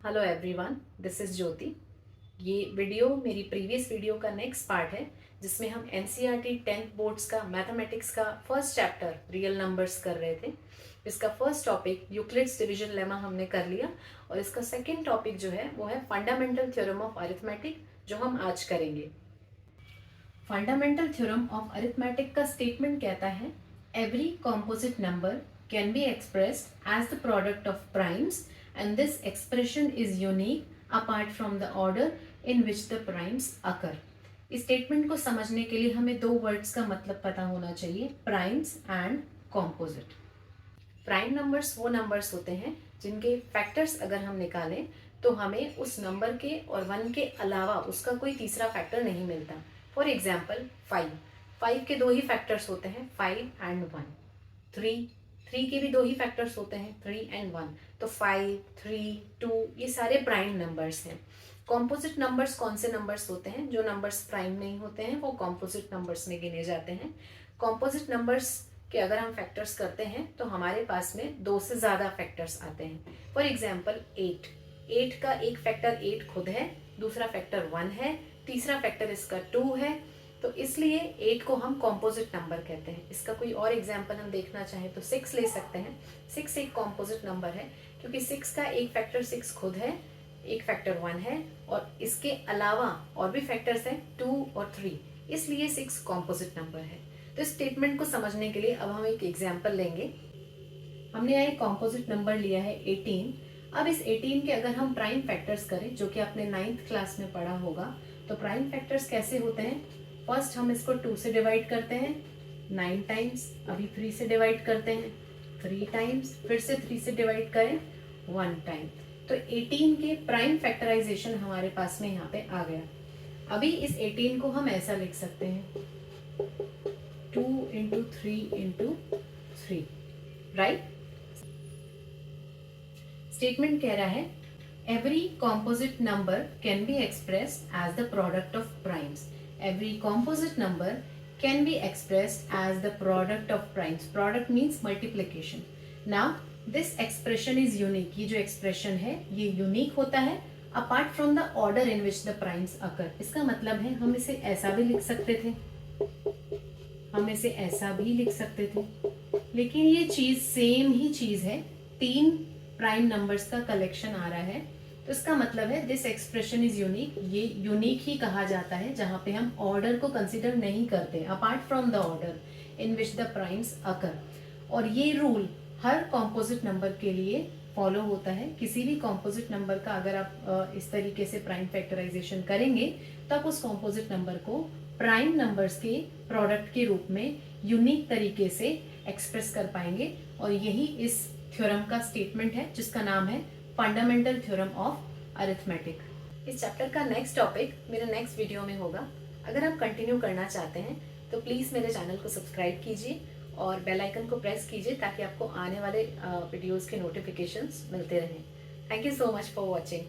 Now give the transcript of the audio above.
Hello everyone, this is ज्योति। ये video मेरी previous video का नेक्स्ट पार्ट है जिसमें हम एनसीईआरटी 10th बोर्ड्स का मैथमेटिक्स का फर्स्ट चैप्टर रियल नंबर्स कर रहे थे। इसका first topic Euclid's division lemma हमने कर लिया और इसका सेकंड टॉपिक जो है वो है फंडामेंटल थ्योरम ऑफ अरिथमेटिक, जो हम आज करेंगे। फंडामेंटल थ्योरम ऑफ अरिथमेटिक का स्टेटमेंट कहता है every composite number can be expressed as the product of primes and this expression is unique apart from the order in which the primes occur। इस statement को समझने के लिए हमें दो वर्ड्स का मतलब पता होना चाहिए, primes and composite. Prime numbers वो नंबर्स होते हैं जिनके फैक्टर्स अगर हम निकालें तो हमें उस नंबर के और वन के अलावा उसका कोई तीसरा फैक्टर नहीं मिलता। फॉर एग्जाम्पल 5 के दो ही फैक्टर्स होते हैं, 5 एंड 1। 3 के भी दो ही फैक्टर्स होते हैं, 3 एंड 1। तो 5, 3, 2 ये सारे प्राइम नंबर्स हैं। कॉम्पोजिट नंबर्स कौन से नंबर्स होते हैं? जो नंबर्स प्राइम नहीं होते हैं वो कॉम्पोजिट नंबर्स में गिने जाते हैं। कॉम्पोजिट नंबर्स के अगर हम फैक्टर्स करते हैं तो हमारे पास में दो से ज़्यादा फैक्टर्स आते हैं। फॉर एग्जाम्पल 8 का एक फैक्टर 8 खुद है, दूसरा फैक्टर 1 है, तीसरा फैक्टर इसका 2 है। तो इसलिए 8 को हम कॉम्पोजिट नंबर कहते हैं। इसका कोई और एग्जाम्पल हम देखना चाहें तो 6 ले सकते हैं। 6 एक कॉम्पोजिट नंबर है क्योंकि 6 का एक फैक्टर 6 खुद है, एक फैक्टर 1 है और इसके अलावा और भी फैक्टर्स हैं 2 और 3, इसलिए 6 कॉम्पोजिट नंबर है। तो इस स्टेटमेंट को समझने के लिए अब हम एक एग्जाम्पल लेंगे। हमने यहाँ एक कॉम्पोजिट नंबर लिया है 18। अब इस 18 के अगर हम प्राइम फैक्टर्स करें, जो कि आपने 9th क्लास में पढ़ा होगा, तो प्राइम फैक्टर्स कैसे होते हैं? फर्स्ट हम इसको 2 से डिवाइड करते हैं 9 टाइम्स, अभी 3 से डिवाइड करते हैं 3 टाइम्स, फिर से 3 से डिवाइड करें 1 टाइम। तो 18 के प्राइम फैक्टराइजेशन हमारे पास में यहाँ पे आ गया। अभी इस 18 को हम ऐसा लिख सकते हैं 2 इंटू 3 इंटू 3, राइट। स्टेटमेंट कह रहा है every composite number can be expressed as the product of primes. Every composite number can be expressed as the product of primes. Product means multiplication. Now this expression is unique. ये जो expression है ये unique होता है apart from the order in which the primes occur। इसका मतलब है हम इसे ऐसा भी लिख सकते थे, हम इसे ऐसा भी लिख सकते थे, लेकिन ये चीज सेम ही चीज है। 3 प्राइम नंबर्स का कलेक्शन आ रहा है, तो इसका मतलब है दिस एक्सप्रेशन इज यूनिक। ये यूनिक ही कहा जाता है जहां पे हम ऑर्डर को कंसिडर नहीं करते, apart from the order in which the primes occur. और ये रूल हर कॉम्पोजिट नंबर के लिए फॉलो होता है। किसी भी कॉम्पोजिट नंबर का अगर आप इस तरीके से प्राइम फैक्टराइजेशन करेंगे तो आप उस कॉम्पोजिट नंबर को प्राइम नंबर्स के प्रोडक्ट के रूप में यूनिक तरीके से एक्सप्रेस कर पाएंगे। और यही इस थ्योरम का स्टेटमेंट है जिसका नाम है फंडामेंटल थ्योरम ऑफ अरिथमेटिक। इस चैप्टर का नेक्स्ट टॉपिक मेरे नेक्स्ट वीडियो में होगा। अगर आप कंटिन्यू करना चाहते हैं तो प्लीज़ मेरे चैनल को सब्सक्राइब कीजिए और बेल आइकन को प्रेस कीजिए ताकि आपको आने वाले वीडियोस के नोटिफिकेशंस मिलते रहें। Thank you so much for watching.